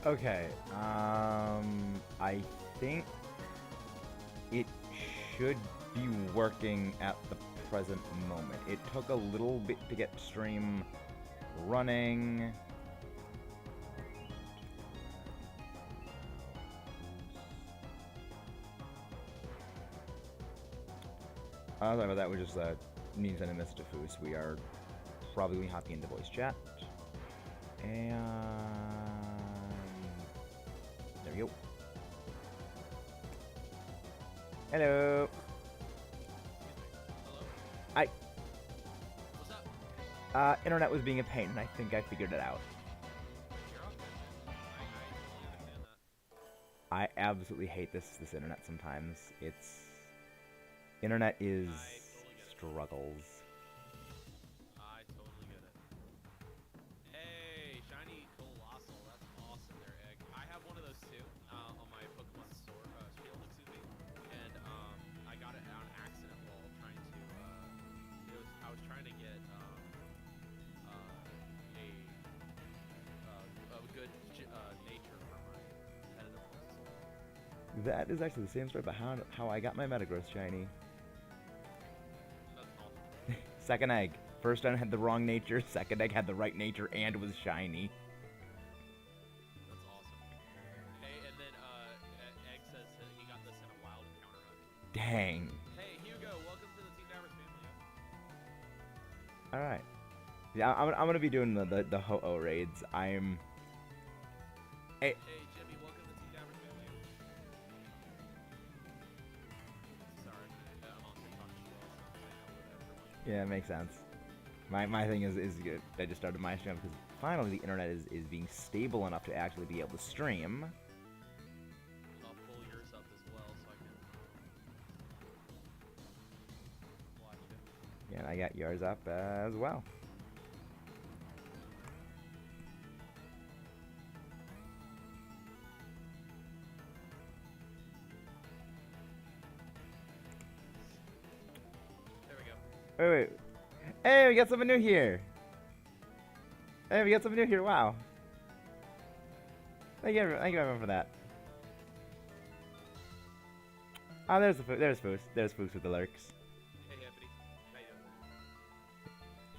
Okay. I think it should be working at the present moment. It took a little bit to get stream running. Sorry about that. We're just needing to send a message to Foos. We are probably hopping into voice chat. And there we go. Hello. Hello? I What's up? internet was being a pain, and I think I figured it out. You're all good. I totally understand that. I absolutely hate this internet sometimes. Internet is I totally get it. struggles. I totally get it. Hey, shiny colossal. That's awesome there, Egg. I have one of those too on my Pokemon Sword Shield, excuse me. And I got it on accident while trying to. I was trying to get a good nature for my competitive ones. That is actually the same story about how I got my Metagross shiny. That's awesome. Second egg. First egg had the wrong nature, second egg had the right nature and was shiny. That's awesome. Hey, and then Egg says that he got this in a wild encounter hunt. Dang. Hey, Hugo, welcome to the Team Divers family. Alright. Yeah, I'm gonna be doing the Ho-Oh raids. Hey, Hey, Jimmy, welcome to the Team Divers family. Sorry, I'm on TikTok as well, so I'm saying hello to everyone. yeah, it makes sense. My thing is good. I just started my stream because finally the internet is being stable enough to actually be able to stream. I'll pull yours up as well so I can watch it. Yeah, and I got yours up as well. There we go. Wait. Hey, we got something new here. Hey, we got something new here. Wow. Thank you everyone for that. Oh, there's Foos. There's Foos with the lurks. Hey, Anthony. How you doing?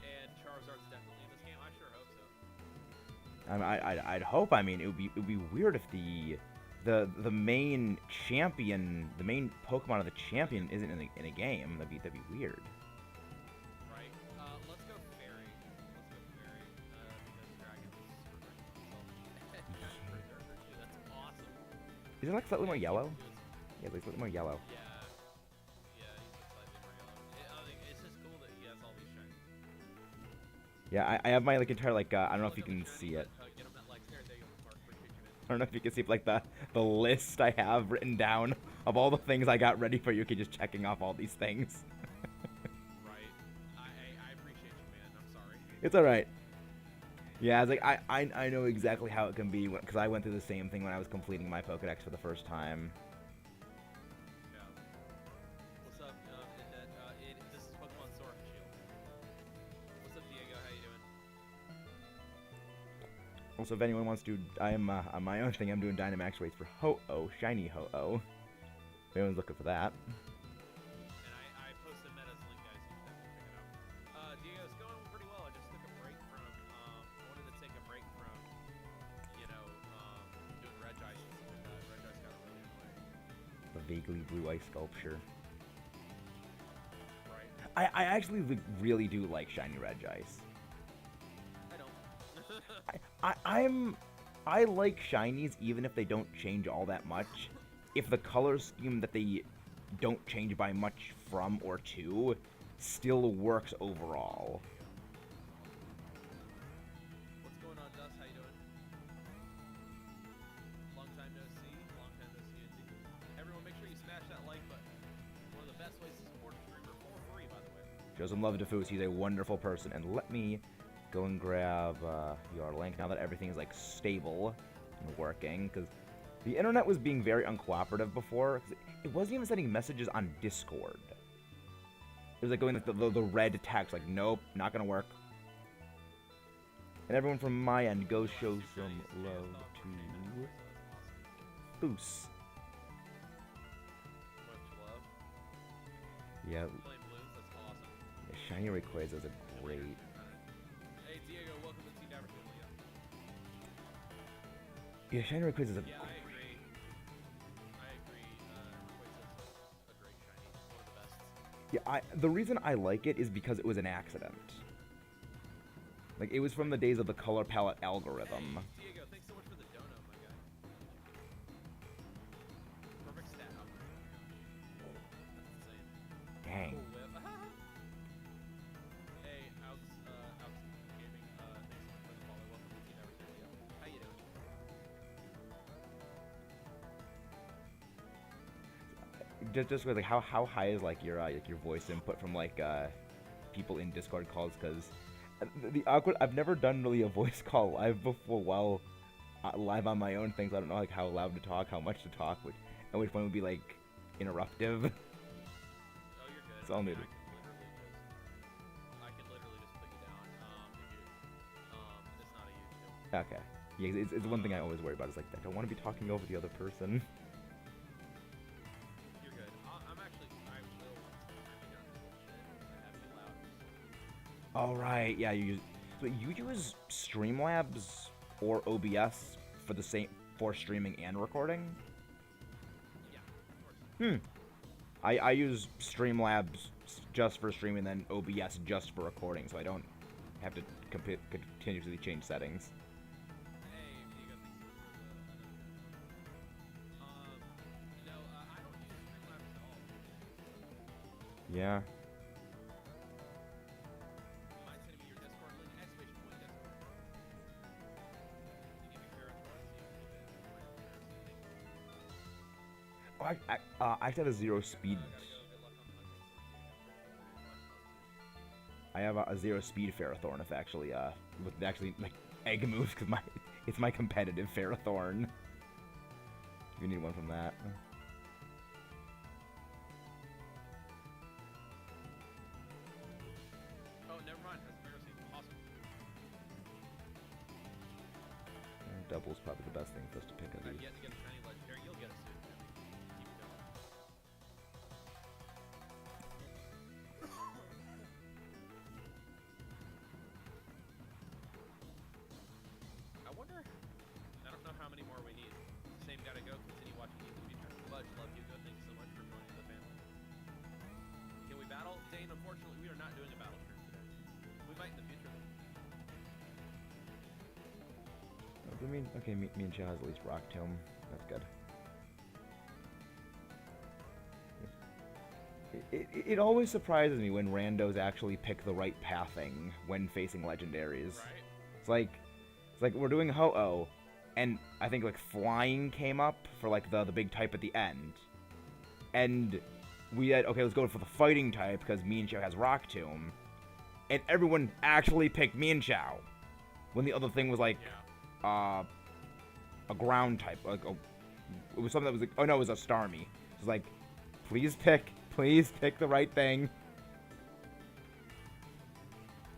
And Charizard's definitely in this game? I sure hope so. I'd hope. I mean, it would be weird if the main champion, the main Pokemon of the champion, isn't in a game. That'd be weird. Right. Let's go Fairy. Because Dragon is Preserver too. That's awesome. Is it like slightly more Yeah, yellow? keep doing Yeah, like slightly more yellow. Yeah, yeah, he's a slightly more yellow. I think it's just cool that he has all these shinies. Yeah, I have my like entire like I don't know Look if you up a can shiny, see it. but get him at like there you go, Mark. Appreciate you, man. I don't know if you can see like the list I have written down of all the things I got ready for Yuki, just checking off all these things. Right. I appreciate you, man. I'm sorry. It's all right. Yeah, it's like I know exactly how it can be because I went through the same thing when I was completing my Pokedex for the first time. Yeah. What's up? This is Pokemon Sword and Shield. What's up, Diego? How you doing? Also, if anyone wants to, I'm on my own thing. I'm doing Dynamax rates for Ho-Oh, shiny Ho-Oh. If anyone's looking for that. And I posted Meta's link, guys. You can definitely check it out. Diego, it's going pretty well. I just took a break from. Wanted to take a break from, doing Regice and stuff like that. Regice got really annoying. The vaguely blue-eye sculpture. Right. I actually really do like shiny Regice. I don't. I like shinies even if they don't change all that much. If the color scheme that they don't change by much from or to still works overall. What's going on, Dust? How you doing? Long time no see. Long time no see, indeed. Everyone, make sure you smash that like button. One of the best ways to support a streamer for free, by the way. Show some love to Foos. He's a wonderful person. And let me go and grab your link now that everything is like stable and working. Because the internet was being very uncooperative before. 'Cause it wasn't even sending messages on Discord. It was like going like the red text, like nope, not gonna work. And everyone from my end, go show some Shinies love and dog to training, that's awesome. Boos. Much love. Yeah, Playing blues, that's awesome. yeah, Shiny Rayquaza is a great. Hey Diego, welcome to Team African Leo. Yeah, Shiny Rayquaza is a. Yeah, I agree. I agree. Rayquaza's a great shiny. One of the best. Yeah, the reason I like it is because it was an accident. Like, it was from the days of the color palette algorithm. Hey, Diego, thanks so much for the dono, my guy. Perfect stat upgrade. That's insane. Dang. Cool whip. Hey, Outs Gaming, thanks so much for the follow. Welcome to Team Everything Leo. How you doing? Just like how high is like your voice input from like people in Discord calls? Because the awkward, I've never done really a voice call live before while live on my own things. I don't know like how loud to talk, how much to talk, and which one would be like interruptive. Oh, you're good. It's all new. I can literally just put you down. If it's not a YouTube. Okay. Yeah, it's one thing I always worry about. Is like I don't want to be talking over the other person. You're good. I'm actually, I will turn you down a little bit. I have you loud. All right. Yeah, so you use Streamlabs or OBS for the same for streaming and recording? Yeah, of course. I use Streamlabs just for streaming, then OBS just for recording, so I don't have to continuously change settings. Hey, Diego, thanks so much for the no, I don't use Streamlabs at all. Yeah. You mind sending me your Discord link? Exclamation point Discord. You give me Ferrothorn, so you can I actually have a zero speed. Good luck on the hunt. I have a zero speed Ferrothorn. If actually with actually like egg moves, because it's my competitive Ferrothorn. If you need one from that. Oh, never mind. That's Mega Seed. Awesome. Double's probably the best thing for us to pick up. I've yet to get a shiny legendary. You'll get it soon, Jimmy. Keep it going. I wonder. I don't know how many more we need. Same gotta go. Continue watching you in the future. Much love, Hugo. Thank you so much for joining the family. Can we battle? Dane, unfortunately, we are not doing a battle stream today. We might in the future. I mean, okay, me and Chow has at least Rock Tomb. That's good. It always surprises me when randos actually pick the right pathing when facing legendaries. Right? It's like we're doing Ho-Oh, and I think like flying came up for like the big type at the end, and we had okay, let's go for the fighting type because me and Chow has Rock Tomb, and everyone actually picked me and Chow, when the other thing was like Yeah. a ground type, like it was something that was like, oh no, it was a Starmie. It's like, please pick the right thing.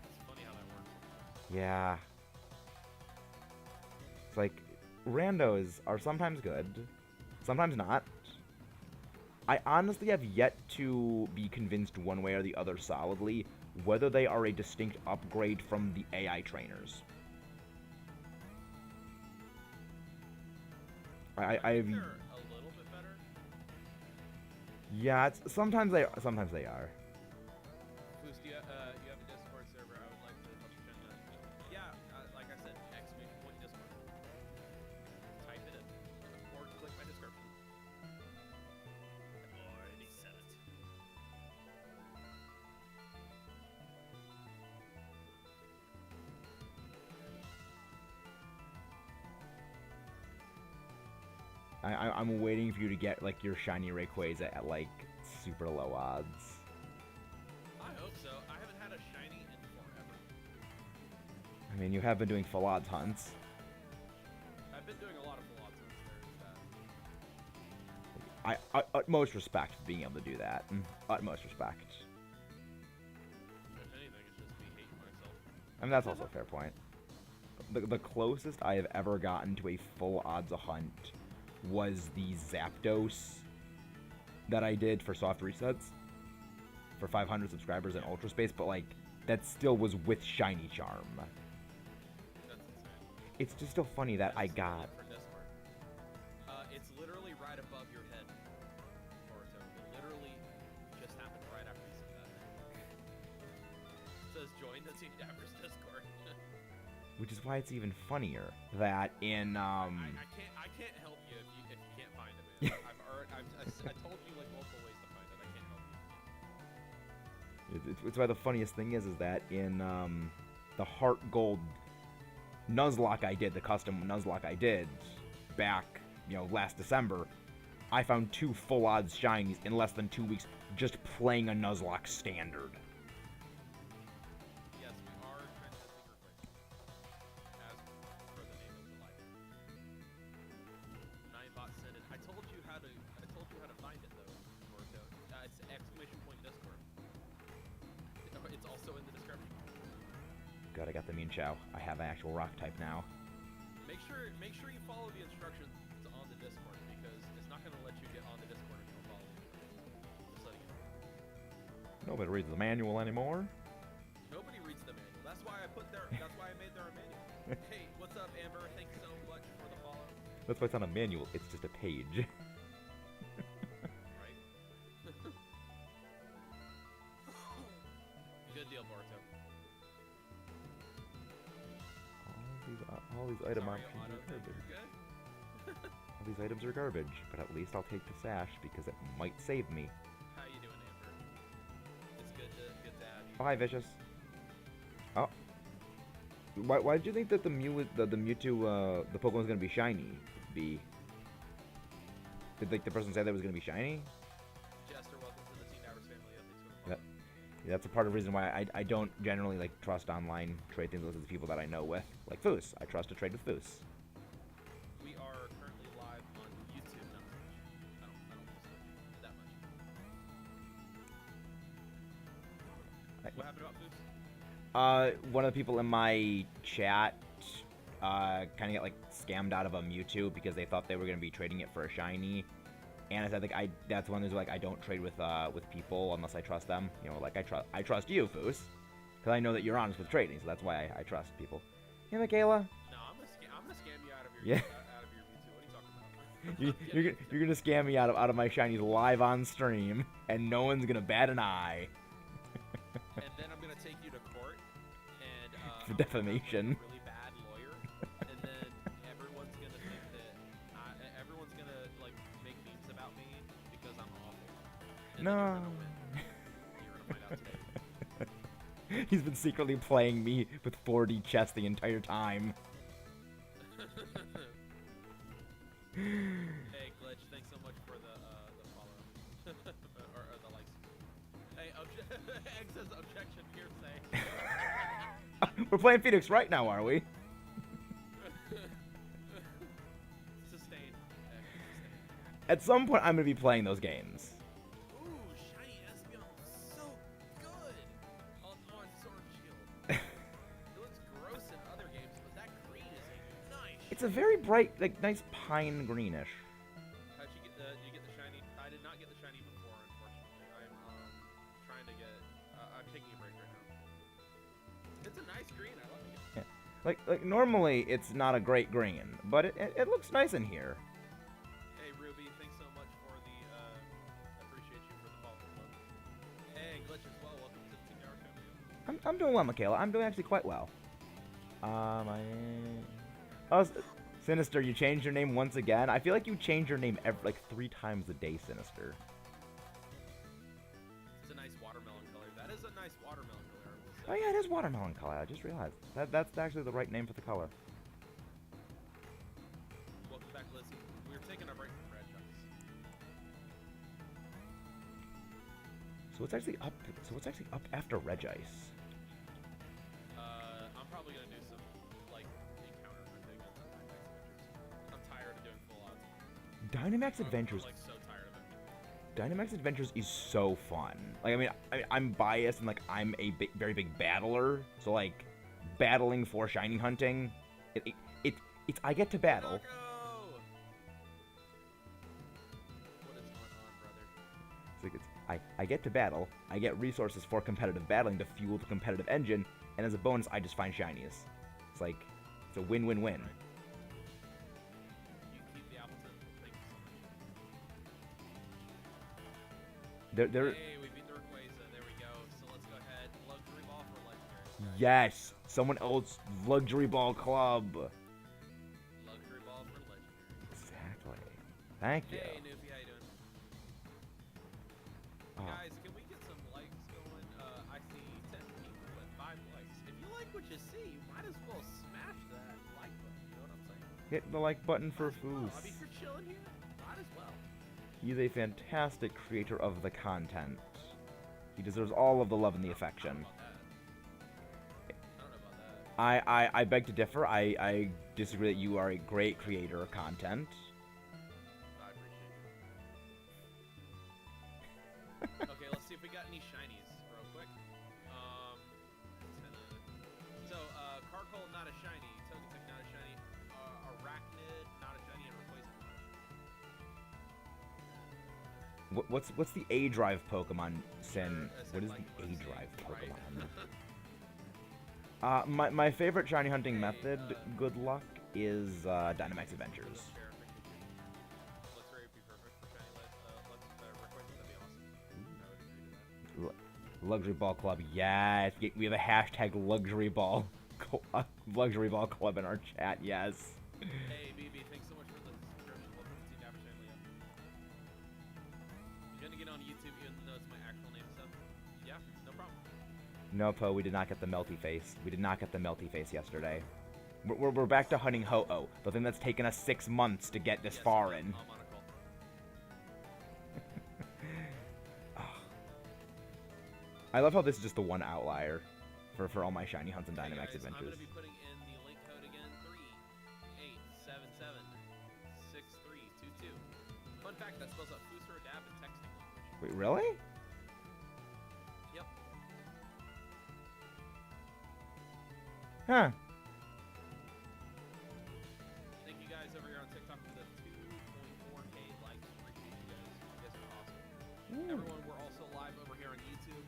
It's funny how that works. Yeah. It's like, randos are sometimes good, sometimes not. I honestly have yet to be convinced one way or the other solidly whether they are a distinct upgrade from the AI trainers. I think have, they're a little bit better. yeah, sometimes they are. Boost, you have a Discord server. I would like to help you check that. Yeah, like I said, exclamation point Discord. Type it in or click my description. I've already said it. I'm waiting for you to get like your shiny Rayquaza at like super low odds. I hope so. I haven't had a shiny in forever. I mean, you have been doing full odds hunts. I've been doing a lot of full odds there is that. I utmost respect for being able to do that. Utmost respect. If anything, it's just me hating myself. I mean, that's also a fair point. the closest I have ever gotten to a full odds a hunt was the Zapdos that I did for soft resets for 500 subscribers in Ultra Space, but like that still was with Shiny Charm. That's insane. It's just still funny that I got. For Discord. It's literally right above your head. Boruto. It literally just happened right after you said that. It says join the Team Dappers Discord. Which is why it's even funnier that in I can't help you if you can't find it, man. I told you like multiple ways to find it. I can't help you. It's why the funniest thing is that in the Heart Gold Nuzlocke I did, the custom Nuzlocke I did back, last December, I found 2 full odds shinies in less than 2 weeks just playing a Nuzlocke standard. Yes, we are trying to secret quick. As per the name of the library. Ninebot said it. I told you how to find it though, Boruto. It's ! Discord. It's also in the description. Good, I got the Mean Chow. I have an actual rock type now. Make sure you follow the instructions on the Discord because it's not gonna let you get on the Discord if you don't follow the instructions. Just letting you know. Nobody reads the manual anymore. Nobody reads the manual. That's why I made their manual. Hey, what's up, Amber? Thanks so much for the follow. That's why it's not a manual, it's just a page. Right? Good deal, Boruto. All these item Sorry, options Otto, are garbage. you're good? All these items are garbage, but at least I'll take the sash because it might save me. How you doing, Amber? It's good to have you. Bye, Vicious. Oh. Why did you think that the Mewtwo, the Pokemon's gonna be shiny? Did like the person say that it was gonna be shiny? Jester, welcome to the Team Dappers family. Thanks for the follow. That's a part of the reason why I don't generally like trust online trade things with the people that I know with. Like Foos. I trust to trade with Foos. We are currently live on YouTube, not Twitch. I don't post it that much. What happened about Foos? One of the people in my chat kind of got like scammed out of a Mewtwo because they thought they were gonna be trading it for a shiny. And I said, like, that's one of those, like, I don't trade with people unless I trust them. Like, I trust you, Foos. Because I know that you're honest with trading, so that's why I trust people. Hey, Michaela? No, I'm gonna scam you out of your out of your Mewtwo. What are you talking about? You're gonna scam me out of my shinies live on stream, and no one's gonna bat an eye. And then I'm gonna take you to court, and For defamation. Really bad lawyer, and then everyone's gonna think that everyone's gonna like make memes about me because I'm awful. And then you're gonna win. You're gonna find out today. He's been secretly playing me with 4D chess the entire time. Hey, Glitch, thanks so much for the follow. or the likes. Hey, Egg says objection hearsay. We're playing Phoenix right now, are we? Sustain. Egg, sustain. At some point, I'm gonna be playing those games. Ooh, shiny Espeon, so good on Sword and Shield. It looks gross in other games, but that green is a nice. It's a very bright, like, nice pine greenish. How'd you get did you get the shiny? I did not get the shiny before, unfortunately. I'm trying to get. I'm taking a break right now. It's a nice green. I love it. Yeah. Like normally it's not a great green, but it looks nice in here. Hey Ruby, thanks so much for the. Appreciate you for the follow. Hey Glitch as well. Welcome to the Team Dappers family. I'm doing well, Michaela. I'm doing actually quite well. Oh, Sinister, you changed your name once again. I feel like you change your name like 3 times a day, Sinister. It's a nice watermelon color. That is a nice watermelon color. Oh yeah, it is watermelon color. I just realized that's actually the right name for the color. Welcome back, Lizzie. We were taking a break from Red Ducks. So what's actually up? So what's actually up after Regice? I'm probably gonna do some like encounter hunting on the Dynamax Adventures. I'm tired of doing full odds. Dynamax Adventures. I'm like so tired of it. Dynamax Adventures is so fun. Like, I mean, I'm biased and like I'm a very big battler, so like battling for shiny hunting It, it, it, it's I get to battle. What is going on, brother? It's like I get to battle. I get resources for competitive battling to fuel the competitive engine, and as a bonus, I just find shinies. It's like it's a win-win-win. Right. You keep the Appleton. Thank you so much. They're Hey, we beat the Rayquaza. There we go. So let's go ahead. Luxury ball for legendary. yes, someone else luxury ball club. Luxury ball for legendary. Exactly. Thank you. Hey, Noofy, how you doing? Oh, Guys, can we get some likes going? I see 10 people with 5 likes. If you like what you see, you might as well smash that like button. You know what I'm saying? hit the like button for Might as well. Foos. I mean, if you're chilling here, might as well. He's a fantastic creator of the content. He deserves all of the love and the affection. I don't know about that. I beg to differ. I disagree that you are a great creator of content. I appreciate you. Okay, let's see if we got any shinies real quick. Carkol, not a shiny. Togetic, not a shiny. Arachnid, not a shiny. And Rayquaza. What's the A Drive Pokemon, Sin? Sure, What is like the A what it's Drive saying, Pokemon? My favorite shiny hunting method, good luck, is Dynamax Adventures. Sure, appreciate you. Let's Ray be perfect for shiny Rayquaza. That'd be awesome. I would agree to that. Luxury Ball Club, yes. We have a hashtag Luxury Ball Club in our chat, yes. Hey, BB, thanks so much for the subscription. Welcome to Dapper Family. You gonna get on YouTube even though it's my actual name and stuff? Yeah, no problem. No, Po, we did not get the melty face. We did not get the melty face yesterday. We're back to hunting Ho-Oh, the thing that's taken us 6 months to get this Yes, far I'm in. on a call. I love how this is just the one outlier for all my shiny hunts and Hey Dynamax guys, I'm adventures. gonna be putting in the link code again, 38776322. Fun fact, that spells out Fusor Dab in texting language. Wait, really? Yep. Huh. Thank you guys over here on TikTok for the 2.4K likes. Appreciate you guys. You guys are awesome. Everyone, we're also live over here on YouTube.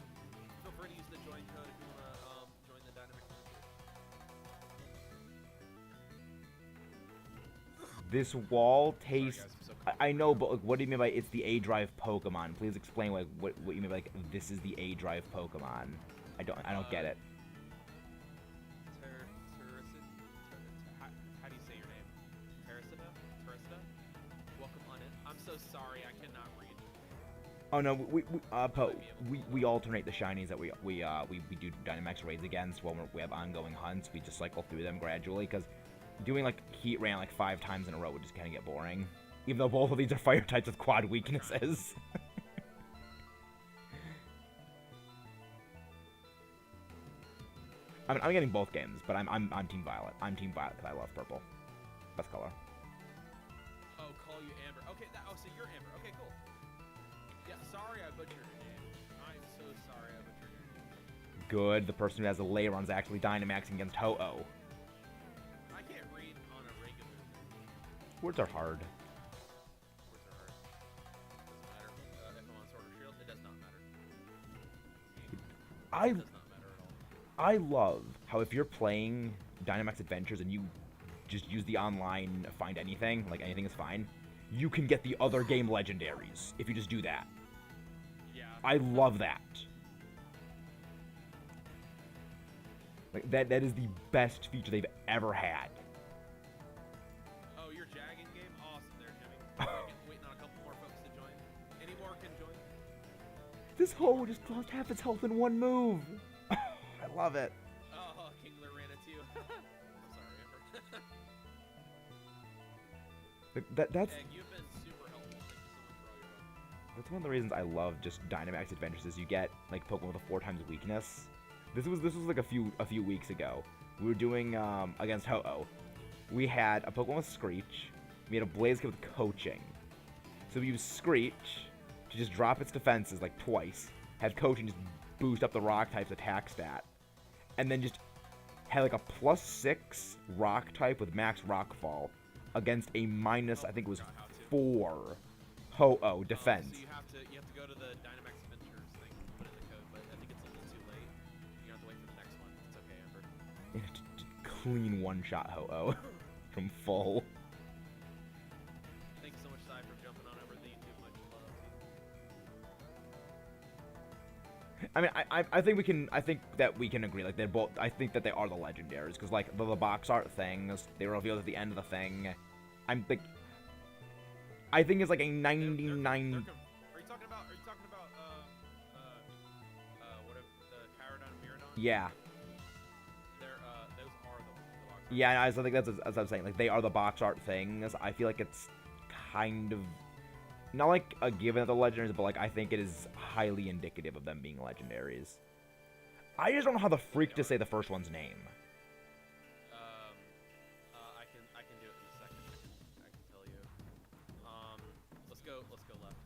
Feel free to use the join code if you want to join the Dynamax community. This wall Sorry tastes... guys, I'm so I know, but like, what do you mean by it's the A Drive Pokemon? Please explain like what you mean by like this is the A Drive Pokemon. I don't get it. How do you say your name? Teresita? Welcome on in. I'm so sorry, I cannot read. Oh no, Po, we alternate the shinies that we do Dynamax raids against when we have ongoing hunts. We just cycle through them gradually because doing like Heat Ran like 5 times in a row would just kind of get boring. Even though both of these are fire types with quad weaknesses. I mean, I'm getting both games, but I'm Team Violet. I'm Team Violet because I love purple. Best color. Oh, call you Amber. Okay, so you're Amber. Okay, cool. Yeah, sorry I butchered your name. I'm so sorry I butchered your name. Good. The person who has the lay run's actually Dynamaxing against Ho-Oh. I can't read on a regular. Words are hard. Words are hard. Doesn't matter. If I'm on Sword or Shield, it does not matter. I It does not matter at all. I love how if you're playing Dynamax Adventures and you just use the online find anything, like anything is fine, you can get the other game legendaries if you just do that. Yeah. I love that. Like that is the best feature they've ever had. Oh, your Jagging game? Awesome there, Jimmy. Waiting on a couple more folks to join. Any more can join? This Ho just lost half its health in one move. I love it. Oh, Kingler ran into you. I'm sorry, Amber. That's Egg, you've been super helpful. Thank you so much for all your help. That's one of the reasons I love just Dynamax Adventures is you get like Pokemon with a 4 times weakness. This was like a few weeks ago. We were doing against Ho-Oh. We had a Pokemon with Screech. We had a Blaziken with Coaching. So we used Screech to just drop its defenses like twice. Had Coaching just boost up the Rock type's attack stat, and then just had like a +6 rock type with max rockfall against a minus, I think it was Forgot how to. 4 Ho-Oh defense. So you have to go to the Dynamax Ventures thing and put in the code, but I think it's a little too late. You have to wait for the next one. It's okay, Amber. Clean one-shot Ho-Oh from full. Thanks so much, Sai, for jumping on over the YouTube. Much love. I mean, I think we can. I think that we can agree. Like they're both. I think that they are the legendaries because like the box art things they revealed at the end of the thing. I think it's like a 99. Are you talking about? What if the Chirodon and Miradon? Yeah. Those are the box art. Yeah, I think that's as I'm saying. Like they are the box art things. I feel like it's kind of not like a given of the legendaries, but like I think it is highly indicative of them being legendaries. I just don't know how the freak to say the first one's name. I can do it in a second. I can tell you. Let's go left.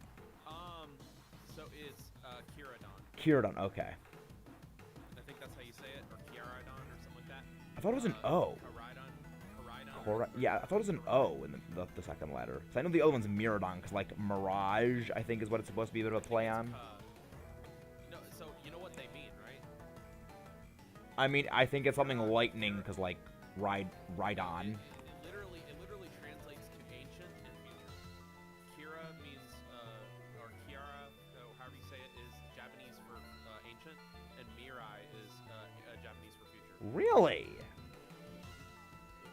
So it's Chirodon. Chirodon, okay. I think that's how you say it, or Chirodon, or something like that. I thought it was an O. Chirodon. Yeah, I thought it was an O in the second letter. So I know the other one's Miradon, because like Mirage, I think is what it's supposed to be a bit of a play on. No, so you know what they mean, right? I mean, I think it's something lightning, because like ride on. It literally translates to ancient and future. Kira means, or Kiara, however you say it, is Japanese for ancient, and Mirai is Japanese for future. Really?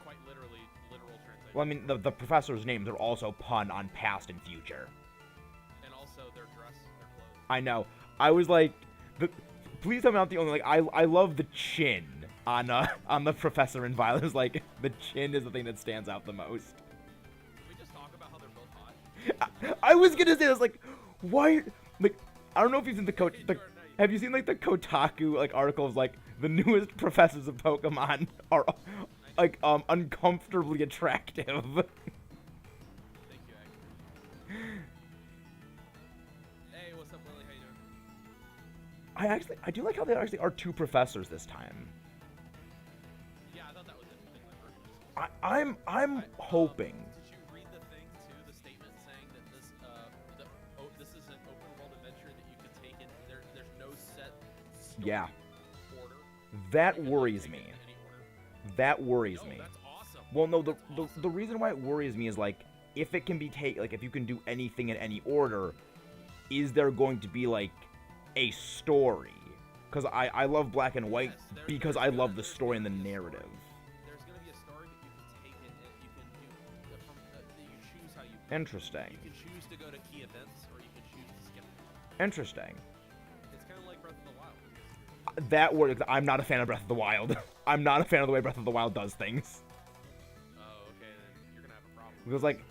Quite literally, literal translation. Well, I mean, the professors' names are also pun on past and future. And also their dress, their clothes. I know. I was like, please tell me I'm not the only. Like, I love the chin on the professor and Violet. Like, the chin is the thing that stands out the most. Can we just talk about how they're both hot? I was gonna say this. Like, why? Like, I don't know if you've seen have you seen like the Kotaku like articles like the newest professors of Pokemon are like uncomfortably attractive. Thank you, actually. Hey, what's up, Willie? How you doing? I do like how there actually are 2 professors this time. Yeah, I thought that was interesting. My version I'm hoping. Did you read the thing too? The statement saying that this is an open world adventure that you can take in. There's no set story Yeah. order. That You can, worries take me. it in any order. That worries No, me. that's awesome. Well, no, That's awesome. the reason why it worries me is like if it can be like if you can do anything in any order, is there going to be like a story? Because I love Black and White Yes, because I love the story and the narrative. There's gonna be a story that you can take in. You can do you choose how you. Interesting. You can choose to go to key events, or you can choose to skip them. Interesting. It's kind of like Breath of the Wild. That works. I'm not a fan of Breath of the Wild. I'm not a fan of the way Breath of the Wild does things. Oh, okay, then you're gonna have a problem. Because like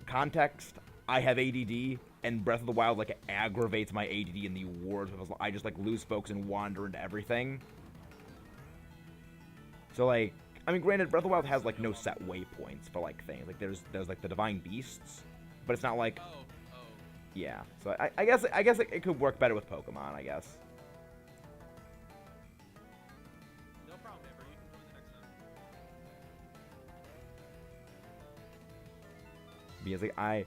context, I have ADD, and Breath of the Wild like aggravates my ADD in the worst because I just like lose focus and wander into everything. So like, I mean, granted, Breath of the Wild has like no set waypoints for like things. Like there's like the divine beasts, but it's not like Oh. yeah. So I guess it could work better with Pokemon. I guess. No problem, Amber. You can go to the next time. Because like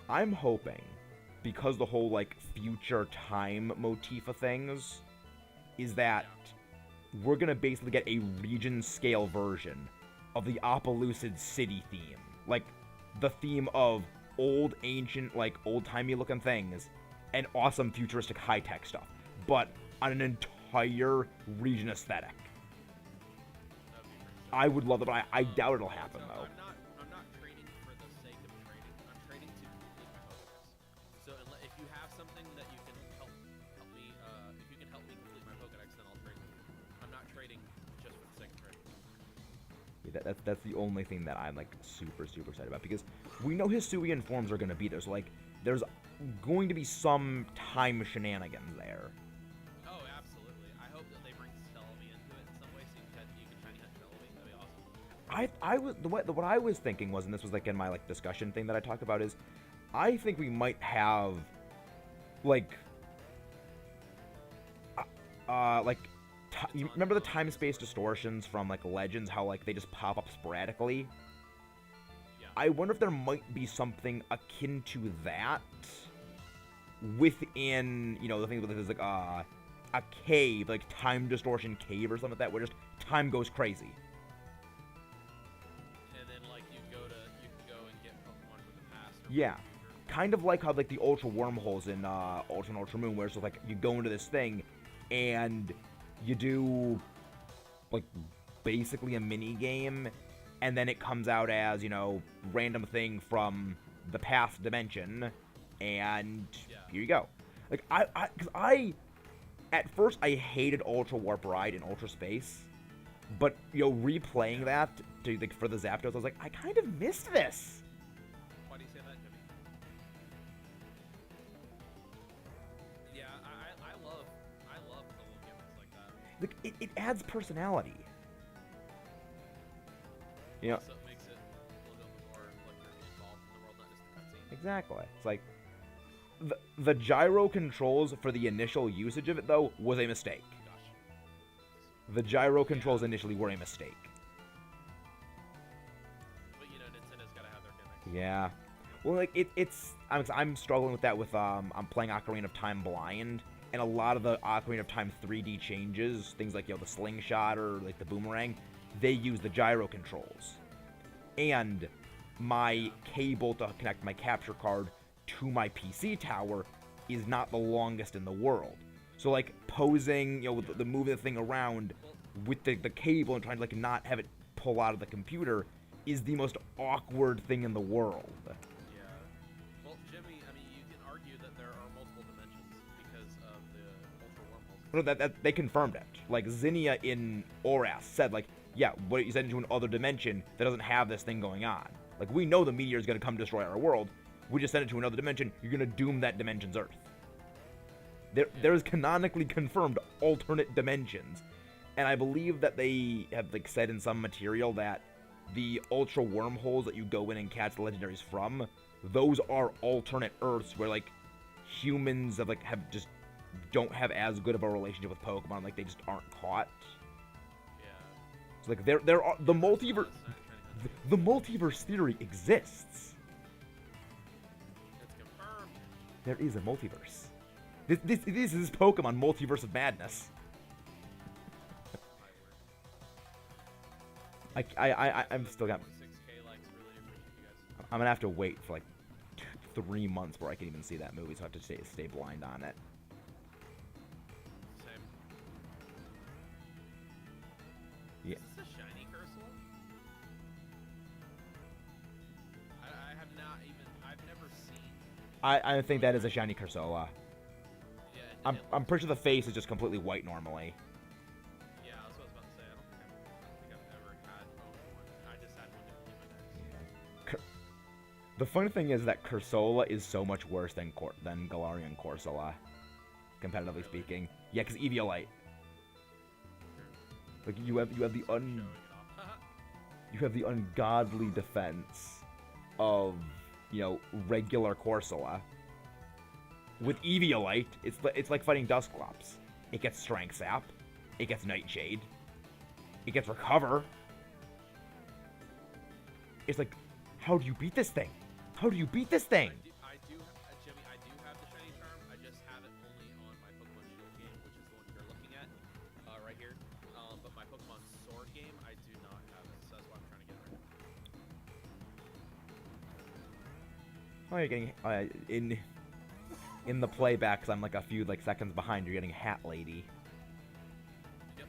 I'm hoping, because the whole like future time motif of things is that we're gonna basically get a region scale version of the Opelucid City theme, like the theme of old ancient like old timey looking things and awesome futuristic high tech stuff, but on an entire region aesthetic. That'd be pretty I would love it, but I doubt it'll happen So though. I'm not trading for the sake of trading. I'm trading to complete my Pokedex. So if you have something that you can help me, if you can help me complete my Pokedex, then I'll trade with you. I'm not trading just for the sake of trading. Yeah, that's the only thing that I'm like super excited about because we know Hisuian forms are gonna be there. So like, there's going to be some time shenanigans there. Oh, absolutely. I hope that they bring Celebi into it in some way, so you can shiny hunt Celebi. That'd be awesome. I was what I was thinking was, and this was like in my like discussion thing that I talked about, is I think we might have like You on, remember the time-space distortions from like Legends? How like they just pop up sporadically. Yeah. I wonder if there might be something akin to that within, you know, the thing with like a cave, like time distortion cave or something like that, where just time goes crazy. And then like you can go and get Pokemon from the past. Or Yeah. from the future. Kind of like how like the Ultra wormholes in Ultra and Ultra Moon, where it's just like you go into this thing and you do like basically a mini game, and then it comes out as, you know, random thing from the past dimension, and here you go. Like because I at first I hated Ultra Warp Ride and Ultra Space, but you know, replaying that to like for the Zapdos, I was like, I kind of missed this. Why do you say that, Jimmy? Yeah, I love the little gimmicks like that. Like it adds personality. You know, So it makes it a little bit more like you're involved in the world, not just the cutscene. exactly. It's like the gyro controls for the initial usage of it though was a mistake. Gosh. The gyro controls initially were a mistake. But you know, Nintendo's gotta have their gimmicks. Yeah. Well, like I'm struggling with that with I'm playing Ocarina of Time blind, and a lot of the Ocarina of Time 3D changes, things like, you know, the slingshot or like the boomerang, they use the gyro controls. And my cable to connect my capture card to my PC tower is not the longest in the world. So like posing, you know, with the moving the thing around with the cable and trying to like not have it pull out of the computer is the most awkward thing in the world. Yeah. Well, Jimmy, I mean, you can argue that there are multiple dimensions because of the Ultra Wormholes. No, that they confirmed it. Like Zinnia in Oras said, like, yeah, what you send into another dimension that doesn't have this thing going on. Like, we know the meteor is going to come destroy our world. We just send it to another dimension. You're going to doom that dimension's Earth. There's canonically confirmed alternate dimensions, and I believe that they have like said in some material that the Ultra wormholes that you go in and catch the legendaries from, those are alternate Earths where like humans have just don't have as good of a relationship with Pokemon. Like they just aren't caught. Yeah. So like there are the multiverse. The multiverse theory exists. It's confirmed. There is a multiverse. This is Pokemon Multiverse of Madness. I'm still got. 6K likes, really appreciate you guys. I'm gonna have to wait for like 3 months before I can even see that movie, so I have to stay blind on it. Same. Yeah. Is this a shiny Cursola? I have not even. I've never seen. I think that is a shiny Cursola. Yeah. I'm pretty sure the face is just completely white normally. Yeah, that's what I was about to say. I don't think I've ever had one. I just had one in Demonix. The funny thing is that Cursola is so much worse than Galarian Corsola, competitively speaking. Yeah, because Eviolite. Like you have the Showing it off. you have the ungodly defense of, you know, regular Corsola. With Eviolite, it's like fighting Dusclops. It gets Strength Sap, it gets Nightshade, it gets Recover. It's like, how do you beat this thing? How do you beat this thing? Jimmy, I do have the shiny charm. I just have it only on my Pokemon Shield game, which is the one you're looking at, right here. But my Pokemon Sword game, I do not have it, so that's why I'm trying to get it right now. Oh, you're getting in the playback, because I'm like a few seconds behind. You're getting Hat Lady. Yep.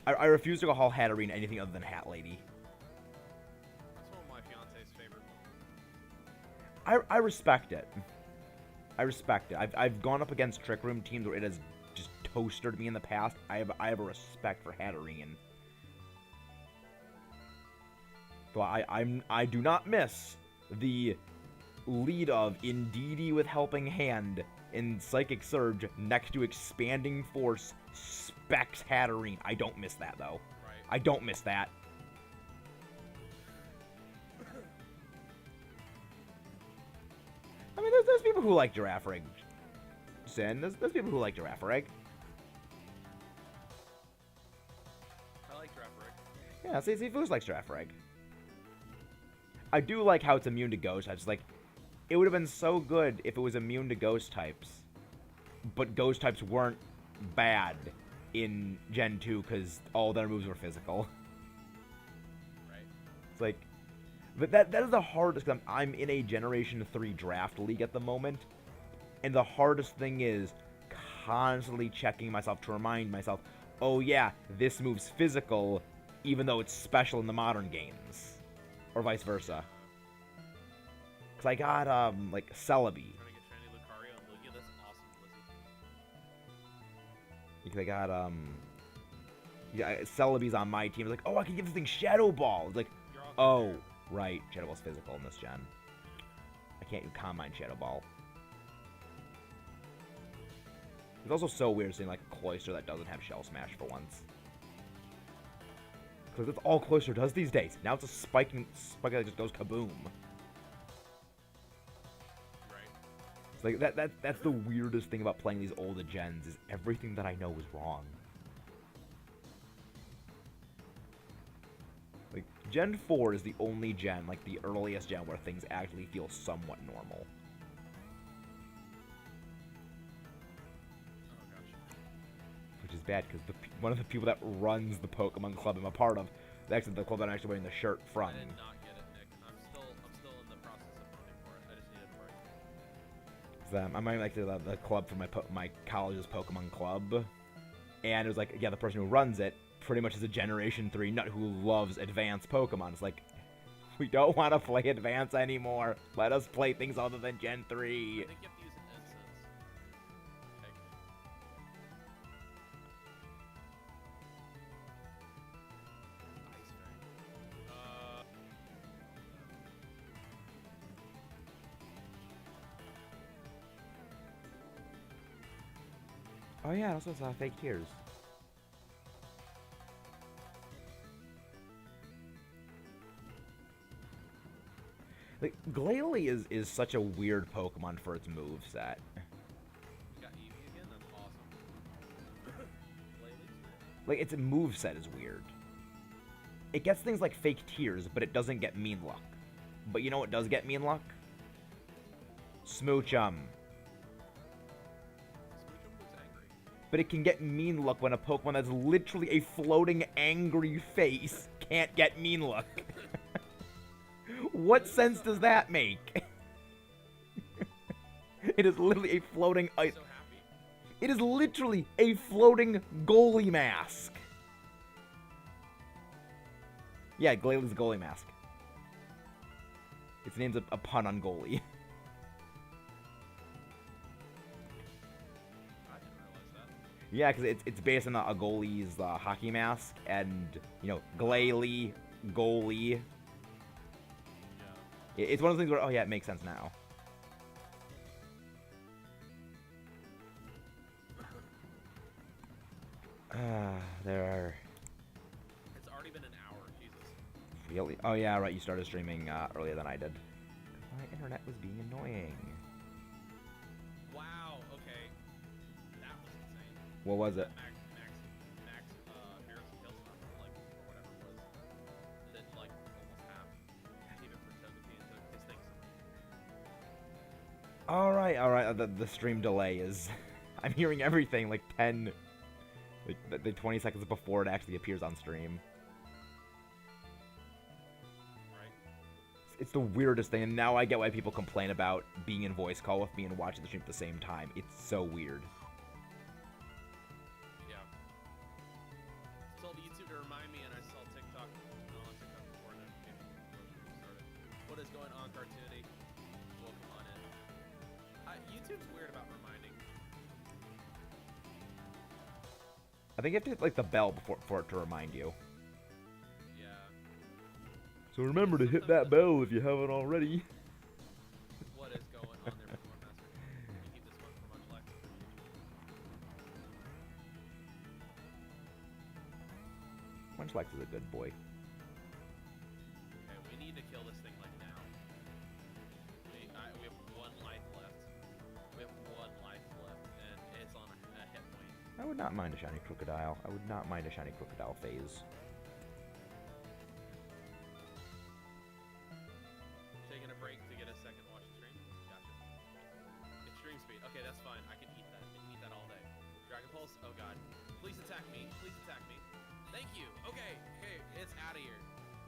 I refuse to call Hatterene anything other than Hat Lady. That's one of my fiance's favorite Pokemon. I respect it. I respect it. I've gone up against Trick Room teams where it has just toasted me in the past. I have a respect for Hatterene. So I do not miss the lead of Indeedee with Helping Hand in Psychic Surge next to Expanding Force Specs Hatterene. I don't miss that though. Right. I don't miss that. I mean, there's people who like Girafarig. Sin, there's people who like Girafarig. Yeah, see, it feels like Strafreg. I do like how it's immune to ghost types. Like, it would have been so good if it was immune to ghost types, but ghost types weren't bad in Gen 2 because all their moves were physical. Right. It's like, but that is the hardest. I'm in a Generation 3 draft league at the moment, and the hardest thing is constantly checking myself to remind myself, oh yeah, this move's physical, even though it's special in the modern games, or vice versa. Cause I got like Celebi. Trying to get shiny Lucario and Lugia. That's awesome, Lizzie. Because I got yeah, Celebi's on my team. It's like, oh, I can give this thing Shadow Ball. It's like, oh, right, Shadow Ball's physical in this gen. I can't do Combine Shadow Ball. It's also so weird seeing like a Cloyster that doesn't have Shell Smash for once. Because that's all Cloyster does these days. Now it's a spike that just goes kaboom. Right. It's like that's the weirdest thing about playing these older gens is everything that I know is wrong. Like Gen 4 is the only gen, like the earliest gen, where things actually feel somewhat normal. Which is bad, because one of the people that runs the Pokemon Club I'm a part of, actually the club that I'm actually wearing the shirt from. I did not get it, Nick. I'm still in the process of looking for it. I just needed a break. I'm wearing like the club for my college's Pokemon Club, and it was like, yeah, the person who runs it pretty much is a Generation 3 nut who loves advanced Pokemon. It's like, we don't want to play advanced anymore. Let us play things other than Gen 3. I think you have to use an incense. Okay. Ice Fang. Oh yeah, also saw fake tears. Like, Glalie is such a weird Pokemon for its moveset. You got Eevee again? That's awesome. Glalie? Like, its moveset is weird. It gets things like fake tears, but it doesn't get mean luck. But you know what does get mean luck? Smoochum. Smoochum looks angry. But it can get mean luck when a Pokemon that's literally a floating angry face can't get mean luck. What sense does that make? It is literally a floating I'm so happy. It is literally a floating goalie mask. Yeah, Glalie goalie mask. Its name's a pun on goalie. I didn't realize that. Yeah, because it's based on a goalie's hockey mask, and, you know, Glalie, goalie. Yeah. It's one of those things where, oh yeah, it makes sense now. There are... It's already been an hour. Jesus. Really? Oh yeah, right, you started streaming earlier than I did. My internet was being annoying. Wow. Okay. That was insane. What was it? Max Harrison Killstar, like, or whatever it was. Did like almost half. Even for Togepi and took his things. Alright, the stream delay is... I'm hearing everything like 10... Like, the 20 seconds before it actually appears on stream. Right. It's the weirdest thing, and now I get why people complain about being in voice call with me and watching the stream at the same time. It's so weird. Yeah. Told YouTube to remind me, and I saw TikTok. No, on TikTok before notification started. What is going on, Cartoony? Welcome on in. YouTube's weird about reminding. I think you have to hit, like, the bell for it to remind you. Yeah. So remember to hit that bell if you haven't already. What is going on there, Pokemon Master? Can you keep this one for much life? Munchlax is a good boy. Okay, we need to kill this thing like now. We have one life left. We have one life left, and it's on a hit point. I would not mind a shiny Crocodile. I would not mind a shiny Crocodile phase. That's fine. I can eat that. I can eat that all day. Dragon Pulse? Oh god. Please attack me. Please attack me. Thank you. Okay. Okay. It's out of here.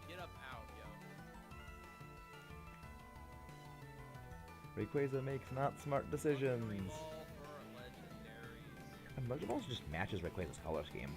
Get up out, yo. Rayquaza makes not smart decisions. Pokeball for legendaries. And Pokeball just matches Rayquaza's color scheme.